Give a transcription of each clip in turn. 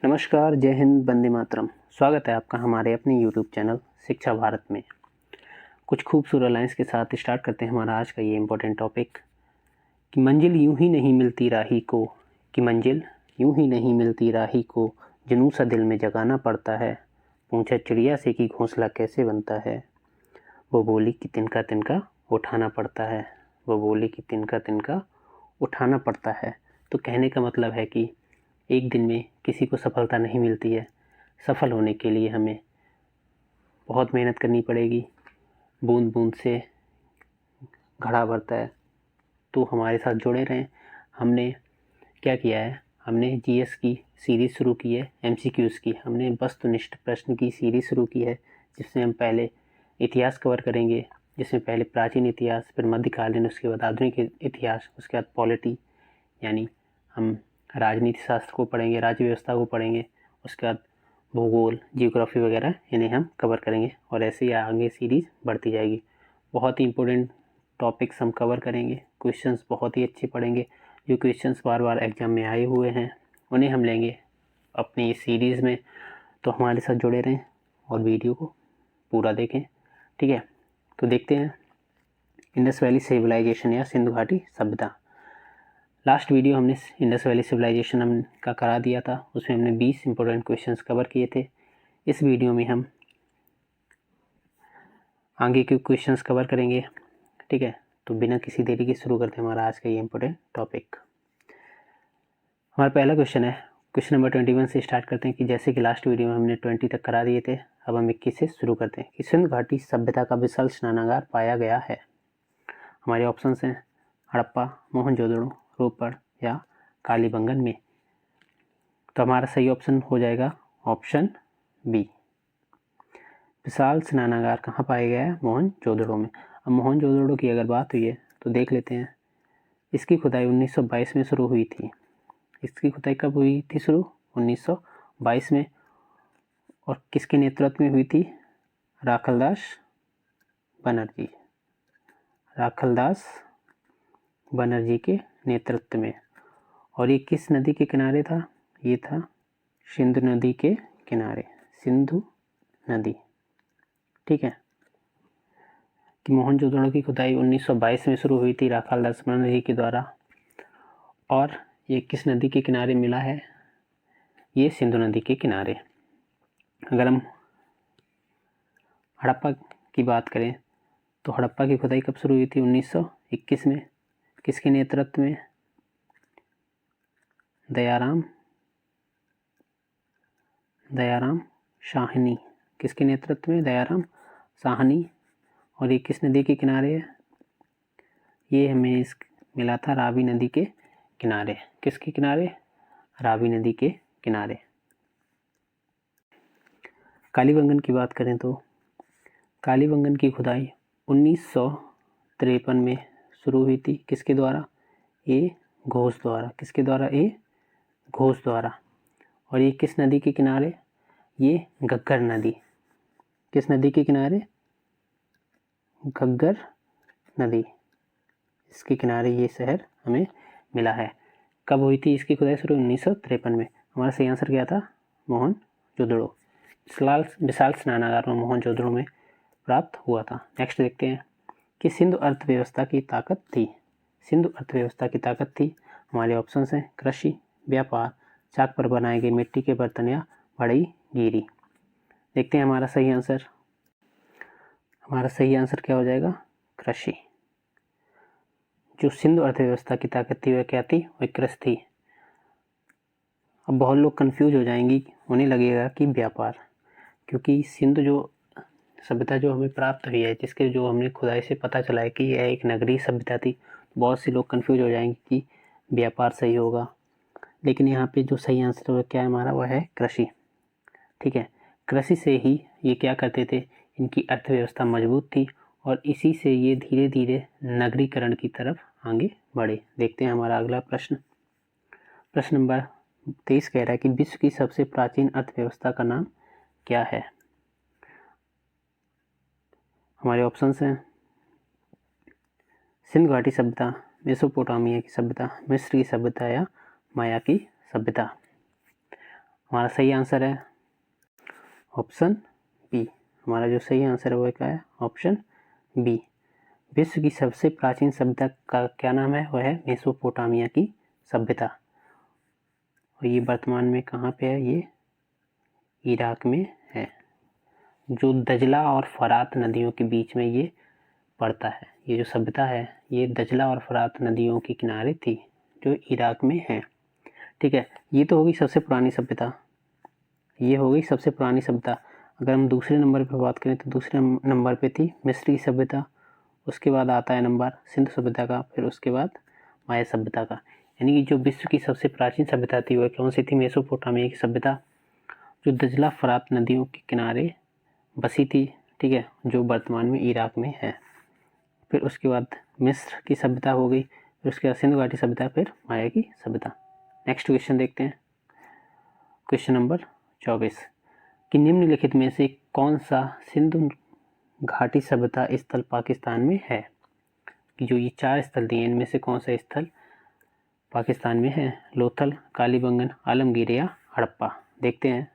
नमस्कार, जय हिंद, वंदे मातरम। स्वागत है आपका हमारे अपने यूट्यूब चैनल शिक्षा भारत में। कुछ खूबसूरत लाइन्स के साथ स्टार्ट करते हैं हमारा आज का ये इम्पोर्टेंट टॉपिक कि मंजिल यूं ही नहीं मिलती राही को, कि मंजिल यूं ही नहीं मिलती राही को, जुनून सा दिल में जगाना पड़ता है। पूछा चिड़िया से कि घोंसला कैसे बनता है, वो बोली कि तिनका तिनका उठाना पड़ता है। वो बोली कि तिनका तिनका उठाना पड़ता है। तो कहने का मतलब है कि एक दिन में किसी को सफलता नहीं मिलती है। सफल होने के लिए हमें बहुत मेहनत करनी पड़ेगी। बूंद बूंद से घड़ा भरता है। तो हमारे साथ जुड़े रहें। हमने क्या किया है, हमने जीएस की सीरीज़ शुरू की है, एमसीक्यूज़ की। हमने वस्तुनिष्ठ प्रश्न की सीरीज़ शुरू की है, जिसमें हम पहले इतिहास कवर करेंगे, जिसमें पहले प्राचीन इतिहास, फिर मध्यकालीन, उसके बाद आधुनिक इतिहास, उसके बाद पॉलिटी यानी हम राजनीति शास्त्र को पढ़ेंगे, राज्य व्यवस्था को पढ़ेंगे, उसके बाद भूगोल, जियोग्राफी वगैरह इन्हें हम कवर करेंगे और ऐसे ही आगे सीरीज़ बढ़ती जाएगी। बहुत ही इंपॉर्टेंट टॉपिक्स हम कवर करेंगे, क्वेश्चंस बहुत ही अच्छे पढ़ेंगे। जो क्वेश्चंस बार बार एग्जाम में आए हुए हैं उन्हें हम लेंगे अपनी इस सीरीज़ में। तो हमारे साथ जुड़े रहें और वीडियो को पूरा देखें, ठीक है। तो देखते हैं इंडस वैली सिविलाइजेशन या सिंधु घाटी सभ्यता। लास्ट वीडियो हमने इंडस वैली सिविलाइजेशन का करा दिया था, उसमें हमने 20 इंपॉर्टेंट क्वेश्चंस कवर किए थे। इस वीडियो में हम आगे के क्वेश्चंस कवर करेंगे, ठीक है। तो बिना किसी देरी के शुरू करते हैं हमारा आज का ये इंपॉर्टेंट टॉपिक। हमारा पहला क्वेश्चन है, क्वेश्चन नंबर 21 से स्टार्ट करते हैं कि जैसे कि लास्ट वीडियो में हमने 20 तक करा दिए थे, अब हम 21 से शुरू करते हैं कि सिंधु घाटी सभ्यता का विशाल स्नानागार पाया गया है। हमारे ऑप्शन हैं हड़प्पा, मोहनजोदड़ो, रोपड़ या कालीबंगन में। तो हमारा सही ऑप्शन हो जाएगा ऑप्शन बी। विशाल स्नानागार कहाँ पाया गया है? मोहनजोदड़ो में। अब मोहनजोदड़ो की अगर बात हुई है तो देख लेते हैं। इसकी खुदाई 1922 में शुरू हुई थी। इसकी खुदाई कब हुई थी शुरू? 1922 में। और किसके नेतृत्व में हुई थी? राखलदास बनर्जी। राखलदास बनर्जी के नेतृत्व में। और ये किस नदी के किनारे था? ये था सिंधु नदी के किनारे, सिंधु नदी, ठीक है। कि मोहनजोदड़ो की खुदाई 1922 में शुरू हुई थी राखालदास बनर्जी के द्वारा। और ये किस नदी के किनारे मिला है? ये सिंधु नदी के किनारे। अगर हम हड़प्पा की बात करें तो हड़प्पा की खुदाई कब शुरू हुई थी? 1921 में। किसके नेतृत्व में? दयाराम साहनी। किसके नेतृत्व में? दयाराम साहनी। और ये किस नदी के किनारे है? ये हमें मिला था रावी नदी के किनारे। किसके किनारे? रावी नदी के किनारे। कालीबंगन की बात करें तो कालीबंगन की खुदाई 1953 में शुरू हुई थी। किसके द्वारा? ए घोष द्वारा। किसके द्वारा? ए घोष द्वारा। और ये किस नदी के किनारे? ये घग्गर नदी। किस नदी के किनारे? घग्गर नदी। इसके किनारे ये शहर हमें मिला है। कब हुई थी इसकी खुदाई शुरू? 1953 में। हमारा सही आंसर क्या था? मोहनजोदड़ो। विशाल स्नानागार में मोहनजोदड़ो में प्राप्त हुआ था। नेक्स्ट देखते हैं कि सिंधु अर्थव्यवस्था की ताकत थी। सिंधु अर्थव्यवस्था की ताकत थी। हमारे ऑप्शन हैं कृषि, व्यापार, चाक पर बनाए गए मिट्टी के बर्तन या बढ़ईगीरी। देखते हैं हमारा सही आंसर। हमारा सही आंसर क्या हो जाएगा? कृषि। जो सिंधु अर्थव्यवस्था की ताकत थी वह क्या थी? वह कृषि थी। अब बहुत लोग कंफ्यूज हो जाएंगी, उन्हें लगेगा कि व्यापार, क्योंकि सिंधु जो सभ्यता जो हमें प्राप्त हुई है, जिसके जो हमने खुदाई से पता चला है कि यह एक नगरीय सभ्यता थी, बहुत से लोग कंफ्यूज हो जाएंगे कि व्यापार सही होगा। लेकिन यहाँ पे जो सही आंसर है क्या है हमारा? वह है कृषि, ठीक है। कृषि से ही ये क्या करते थे, इनकी अर्थव्यवस्था मजबूत थी और इसी से ये धीरे धीरे नगरीकरण की तरफ आगे बढ़े। देखते हैं हमारा अगला प्रश्न। प्रश्न नंबर 23 कह रहा है कि विश्व की सबसे प्राचीन अर्थव्यवस्था का नाम क्या है? हमारे ऑप्शंस हैं सिंधु घाटी सभ्यता, मेसोपोटामिया की सभ्यता, मिस्र की सभ्यता या माया की सभ्यता। हमारा सही आंसर है ऑप्शन बी। हमारा जो सही आंसर है वो क्या है? Option B. विश्व की सबसे प्राचीन सभ्यता का क्या नाम है? वह है मेसोपोटामिया की सभ्यता। और ये वर्तमान में कहाँ पे है? ये इराक में है, जो दजला और फरात नदियों के बीच में ये पड़ता है। ये जो सभ्यता है ये दजला और फरात नदियों के किनारे थी, जो इराक में है। ठीक है, ये तो होगी सबसे पुरानी सभ्यता, ये हो गई सबसे पुरानी सभ्यता। अगर हम दूसरे नंबर पर बात करें तो दूसरे नंबर पे थी मिस्री सभ्यता, उसके बाद आता है नंबर सिंधु सभ्यता का, फिर उसके बाद माया सभ्यता का। यानी कि जो विश्व की सबसे प्राचीन सभ्यता थी वह कौन सी थी? मेसोपोटामिया की सभ्यता, जो दजला फरात नदियों के किनारे बसी थी। ठीक है, जो वर्तमान में इराक में है। फिर उसके बाद मिस्र की सभ्यता हो गई, फिर उसके बाद सिंधु घाटी सभ्यता, फिर माया की सभ्यता। नेक्स्ट क्वेश्चन देखते हैं, क्वेश्चन नंबर 24 कि निम्नलिखित में से कौन सा सिंधु घाटी सभ्यता स्थल पाकिस्तान में है? कि जो ये 4 स्थल दिए इनमें से कौन सा स्थल पाकिस्तान में है? लोथल, कालीबंगन, आलमगीर या हड़प्पा। देखते हैं,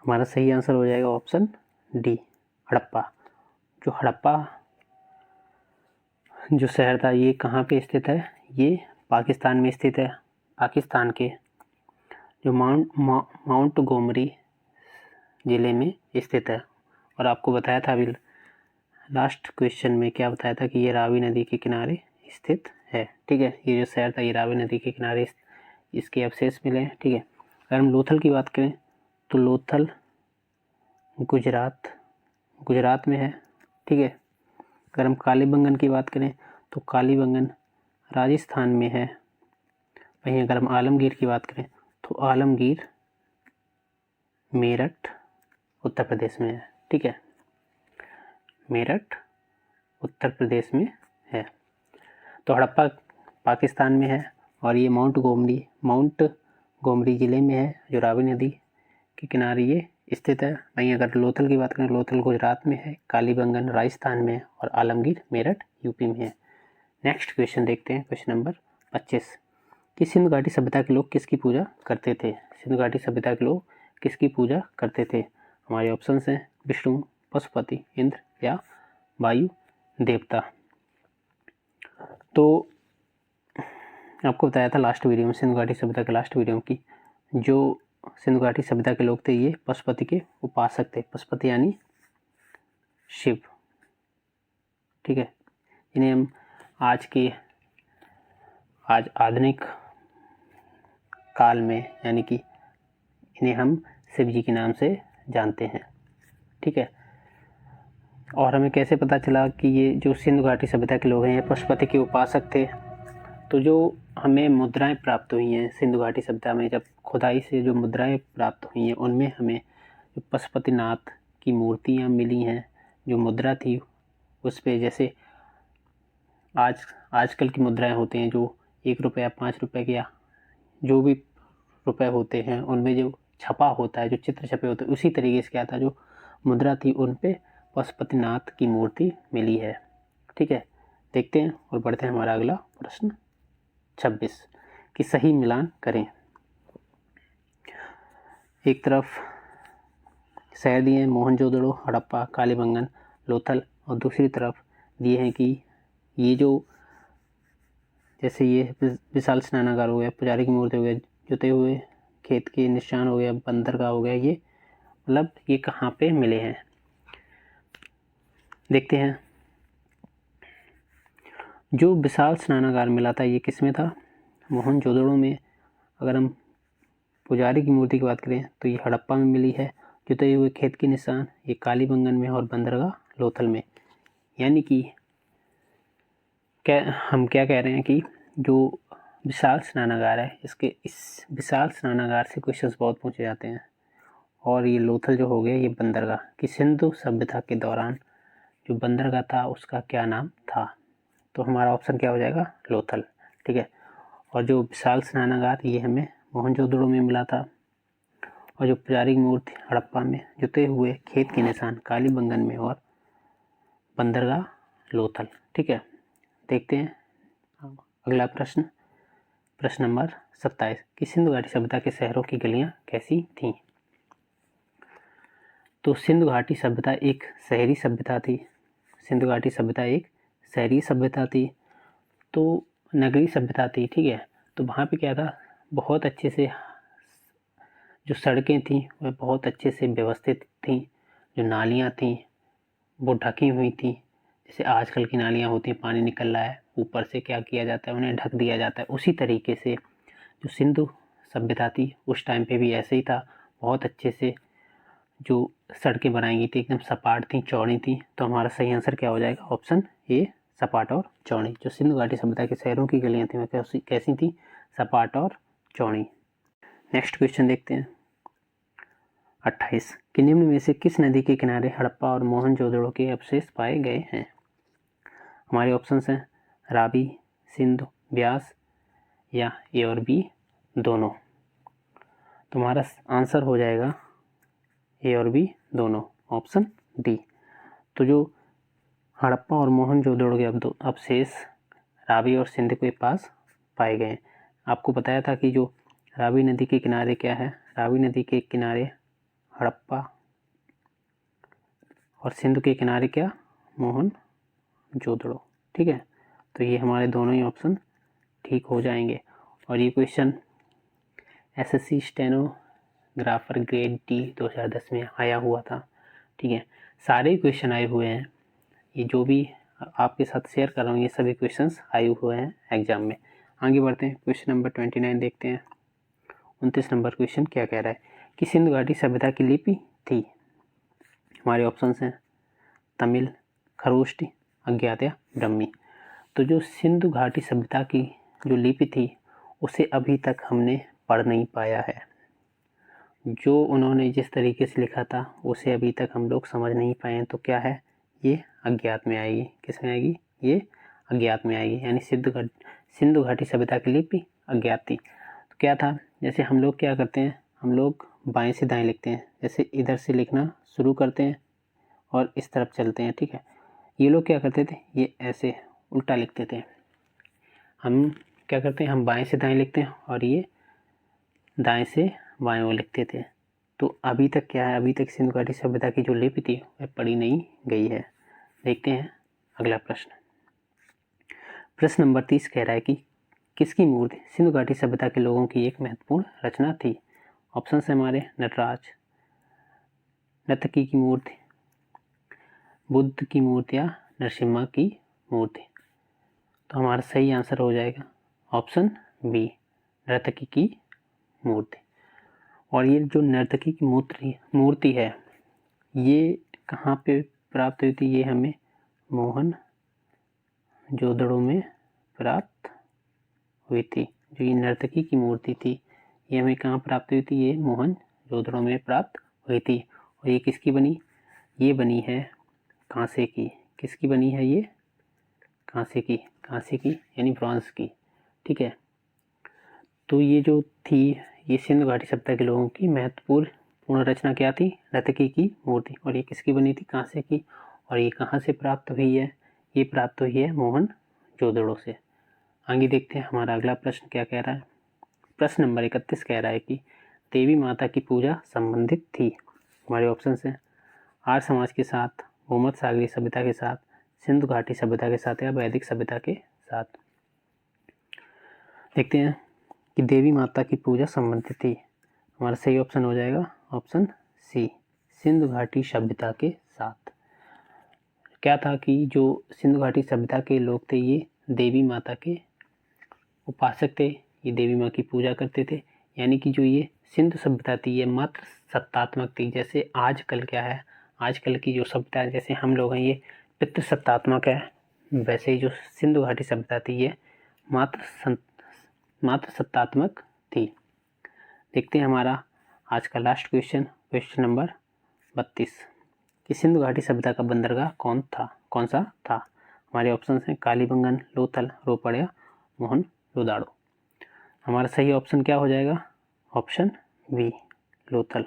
हमारा सही आंसर हो जाएगा ऑप्शन डी, हड़प्पा। जो हड़प्पा जो शहर था ये कहाँ पे स्थित है? ये पाकिस्तान में स्थित है। पाकिस्तान के जो माउंट गोमरी ज़िले में स्थित है। और आपको बताया था अभी लास्ट क्वेश्चन में, क्या बताया था कि ये रावी नदी के किनारे स्थित है। ठीक है, ये जो शहर था ये रावी नदी के किनारे इसके अवशेष मिले हैं। ठीक है, अगर हम लोथल की बात करें तो लोथल गुजरात में है। ठीक है, अगर हम कालीबंगन की बात करें तो कालीबंगन राजस्थान में है। वहीं अगर हम आलमगीर की बात करें तो आलमगीर मेरठ उत्तर प्रदेश में है। ठीक है, मेरठ उत्तर प्रदेश में है। तो हड़प्पा पाकिस्तान में है और ये माउंट गोमरी ज़िले में है, जो रावी नदी के किनारे ये स्थित है। वहीं अगर लोथल की बात करें, लोथल गुजरात में है, कालीबंगन राजस्थान में है और आलमगीर मेरठ यूपी में है। नेक्स्ट क्वेश्चन देखते हैं, क्वेश्चन नंबर 25 कि सिंधु घाटी सभ्यता के लोग किसकी पूजा करते थे? सिंधु घाटी सभ्यता के लोग किसकी पूजा करते थे? हमारे ऑप्शंस हैं विष्णु, पशुपति, इंद्र या वायु देवता। तो आपको बताया था लास्ट वीडियो में, सिंधु घाटी सभ्यता के लास्ट वीडियो में, कि जो सिंधु घाटी सभ्यता के लोग थे ये पशुपति के उपासक थे। पशुपति यानी शिव। ठीक है, इन्हें हम आज आधुनिक काल में यानी कि इन्हें हम शिव जी के नाम से जानते हैं। ठीक है, और हमें कैसे पता चला कि ये जो सिंधु घाटी सभ्यता के लोग हैं ये पशुपति के उपासक थे? तो जो हमें मुद्राएं प्राप्त हुई हैं सिंधु घाटी सभ्यता में, जब खुदाई से जो मुद्राएं प्राप्त हुई हैं उनमें हमें जो पशुपतिनाथ की मूर्तियां मिली हैं, जो मुद्रा थी उस पे, जैसे आजकल की मुद्राएं होती हैं जो 1 रुपया, 5 रुपये की या जो भी रुपए होते हैं उनमें जो छपा होता है, जो चित्र छपे होते हैं, उसी तरीके से क्या था जो मुद्रा थी उन पे पशुपतिनाथ की मूर्ति मिली है। ठीक है, देखते हैं और बढ़ते हैं हमारा अगला प्रश्न 26 कि सही मिलान करें। एक तरफ शहर दिए हैं मोहनजोदड़ो, हड़प्पा, कालीबंगन, लोथल, और दूसरी तरफ दिए हैं कि ये जो जैसे ये विशाल स्नानागार हो गया, पुजारी की मूर्ति हो गया, जुते हुए खेत के निशान हो गया, बंदरगाह हो गया, ये मतलब ये कहाँ पे मिले हैं? देखते हैं, जो विशाल स्नानागार मिला था ये किस में था? मोहनजोदड़ो में। अगर हम पुजारी की मूर्ति की बात करें तो ये हड़प्पा में मिली है। जुते हुए खेत के निशान ये कालीबंगन में और बंदरगाह लोथल में। यानी कि हम क्या कह रहे हैं कि जो विशाल स्नानागार है इस विशाल स्नानागार से क्वेश्चंस बहुत पूछे जाते हैं। और ये लोथल जो हो गया ये बंदरगाह, कि सिंधु सभ्यता के दौरान जो बंदरगाह था उसका क्या नाम था? तो हमारा ऑप्शन क्या हो जाएगा? लोथल। ठीक है, और जो विशाल स्नानागार ये हमें मोहनजोदड़ो में मिला था, और जो पुजारी की मूर्ति हड़प्पा में, जुते हुए खेत के निशान कालीबंगन में और बंदरगाह लोथल। ठीक है, देखते हैं अगला प्रश्न, प्रश्न नंबर 27 कि सिंधु घाटी सभ्यता के शहरों की गलियां कैसी थीं। तो सिंधु घाटी सभ्यता एक शहरी सभ्यता थी। सिंधु घाटी सभ्यता एक शहरी सभ्यता थी, तो नगरीय सभ्यता थी, ठीक है। तो वहाँ पे क्या था, बहुत अच्छे से जो सड़कें थीं वह बहुत अच्छे से व्यवस्थित थीं। जो नालियाँ थीं वो ढकी हुई थीं, जैसे आजकल की नालियाँ होती हैं, पानी निकल रहा है, ऊपर से क्या किया जाता है, उन्हें ढक दिया जाता है। उसी तरीके से जो सिंधु सभ्यता थी उस टाइम पे भी ऐसे ही था। बहुत अच्छे से जो सड़कें बनाई गई थी एकदम सपाट थी, चौड़ी थी। तो हमारा सही आंसर क्या हो जाएगा, ऑप्शन ए, सपाट और चौड़ी। जो सिंधु घाटी सभ्यता के शहरों की गलियां थी वह कैसी थी, सपाट और चौड़ी। नेक्स्ट क्वेश्चन देखते हैं 28 कि निम्न में से किस नदी के किनारे हड़प्पा और मोहनजोदड़ो के अवशेष पाए गए हैं। हमारे ऑप्शंस हैं रावी, सिंधु, ब्यास या ए और बी दोनों। तो हमारा आंसर हो जाएगा ए और बी दोनों, ऑप्शन डी। तो जो हड़प्पा और मोहनजोदड़ो के अवशेष रावी और सिंधु के पास पाए गए। आपको बताया था कि जो रावी नदी के किनारे क्या है, रावी नदी के किनारे हड़प्पा और सिंधु के किनारे क्या, मोहनजोदड़ो, ठीक है। तो ये हमारे दोनों ही ऑप्शन ठीक हो जाएंगे। और ये question SSC stenographer grade D 2010 में आया हुआ था, ठीक है। सारे क्वेश्चन आए हुए हैं, ये जो भी आपके साथ शेयर कर रहा हूँ ये सभी क्वेश्चंस आए हुए हैं एग्जाम में। आगे बढ़ते हैं, क्वेश्चन नंबर 29 देखते हैं। 29 नंबर क्वेश्चन क्या कह रहा है कि सिंधु घाटी सभ्यता की लिपि थी। हमारे ऑप्शंस हैं तमिल, खरोष्टी, अज्ञात या ब्रह्मी। तो जो सिंधु घाटी सभ्यता की जो लिपि थी उसे अभी तक हमने पढ़ नहीं पाया है। जो उन्होंने जिस तरीके से लिखा था उसे अभी तक हम लोग समझ नहीं पाए। तो क्या है, ये अज्ञात में आएगी। किस में आएगी, ये अज्ञात में आएगी। यानी सिंधु घाटी सभ्यता की लिपि अज्ञात थी। तो क्या था, जैसे हम लोग क्या करते हैं, हम लोग बाएं से दाएं लिखते हैं। जैसे इधर से लिखना शुरू करते हैं और इस तरफ चलते हैं, ठीक है। ये लोग क्या करते थे, ये ऐसे उल्टा लिखते थे। हम क्या करते हैं, हम बाएं से दाएं लिखते हैं और ये दाएं से बाएं ओर लिखते थे। तो अभी तक क्या है, अभी तक सिंधु घाटी सभ्यता की जो लिपि थी वह पढ़ी नहीं गई है। देखते हैं अगला प्रश्न। प्रश्न नंबर 30 कह रहा है कि किसकी मूर्ति सिंधु घाटी सभ्यता के लोगों की एक महत्वपूर्ण रचना थी। ऑप्शन है हमारे नटराज, नर्तकी की मूर्ति, बुद्ध की मूर्ति या नरसिम्हा की मूर्ति। तो हमारा सही आंसर हो जाएगा ऑप्शन बी, नर्तकी की मूर्ति। और ये जो नर्तकी की मूर्ति है ये कहाँ पे प्राप्त हुई थी, ये हमें मोहनजोदड़ो में प्राप्त हुई थी। जो ये नर्तकी की मूर्ति थी ये हमें कहाँ प्राप्त हुई थी, ये मोहनजोदड़ो में प्राप्त हुई थी। और ये किसकी बनी, ये बनी है कांसे की। किसकी बनी है, ये कांसे की, कांसे की यानी ब्रॉन्ज की, ठीक है। तो ये जो थी ये सिंधु घाटी सभ्यता के लोगों की महत्वपूर्ण रचना क्या थी, नर्तकी की मूर्ति। और ये किसकी बनी थी, कांसे की। और ये कहाँ से प्राप्त हुई है, ये प्राप्त हुई है मोहनजोदड़ो से। आगे देखते हैं हमारा अगला प्रश्न क्या कह रहा है। प्रश्न नंबर 31 कह रहा है कि देवी माता की पूजा संबंधित थी। हमारे ऑप्शन हैं आर्य समाज के साथ, भूमध्य सागरीय सभ्यता के साथ, सिंधु घाटी सभ्यता के साथ या वैदिक सभ्यता के साथ। देखते हैं कि देवी माता की पूजा संबंधित थी। हमारा सही ऑप्शन हो जाएगा ऑप्शन सी, सिंधु घाटी सभ्यता के साथ। क्या था कि जो सिंधु घाटी सभ्यता के लोग थे ये देवी माता के उपासक थे, ये देवी माँ की पूजा करते थे। यानी कि जो ये सिंधु सभ्यता थी ये मात्र सत्तात्मक थी। जैसे आजकल क्या है, आजकल की जो सभ्यता है जैसे हम लोग हैं ये पितृसत्तात्मक है, वैसे ही जो सिंधु घाटी सभ्यता थी ये मात्र सत्तात्मक थी। देखते हैं हमारा आज का लास्ट क्वेश्चन, क्वेश्चन नंबर 32 कि सिंधु घाटी सभ्यता का बंदरगाह कौन सा था। हमारे ऑप्शन हैं कालीबंगन, लोथल, रोपड़ या मोहनजोदड़ो। हमारा सही ऑप्शन क्या हो जाएगा, ऑप्शन बी, लोथल।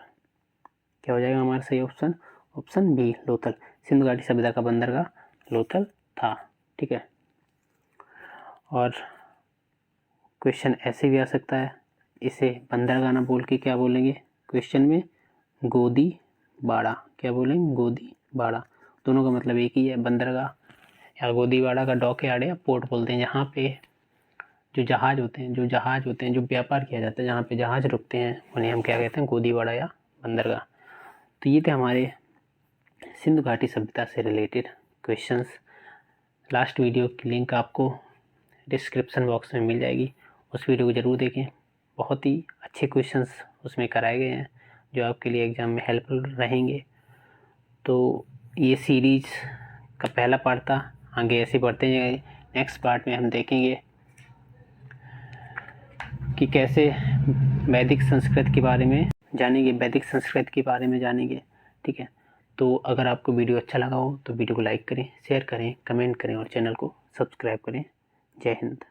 क्या हो जाएगा हमारा सही ऑप्शन, ऑप्शन बी, लोथल। सिंधु घाटी सभ्यता का बंदरगाह लोथल था, ठीक है। और क्वेश्चन ऐसे भी आ सकता है इसे बंदरगाह ना बोल के क्या बोलेंगे क्वेश्चन में, गोदी बाड़ा। क्या बोलेंगे, गोदी बाड़ा। दोनों का मतलब एक ही है। बंदरगाह या गोदी बाड़ा का डॉकयार्ड या पोर्ट बोलते हैं, जहाँ पे जो जहाज़ होते हैं, जो व्यापार किया जाता है, जहाँ पे जहाज़ रुकते हैं, उन्हें हम क्या कहते हैं, गोदी बाड़ा या बंदरगाह। तो ये थे हमारे सिंधु घाटी सभ्यता से रिलेटेड क्वेश्चंस। लास्ट वीडियो की लिंक आपको डिस्क्रिप्शन बॉक्स में मिल जाएगी, उस वीडियो को ज़रूर देखें। बहुत ही अच्छे क्वेश्चंस उसमें कराए गए हैं जो आपके लिए एग्ज़ाम में हेल्पफुल रहेंगे। तो ये सीरीज़ का पहला पार्ट था, आगे ऐसे बढ़ते जाएंगे। नेक्स्ट पार्ट में हम देखेंगे कि कैसे वैदिक संस्कृत के बारे में जानेंगे, ठीक है। तो अगर आपको वीडियो अच्छा लगा हो तो वीडियो को लाइक करें, शेयर करें, कमेंट करें और चैनल को सब्सक्राइब करें। जय हिंद।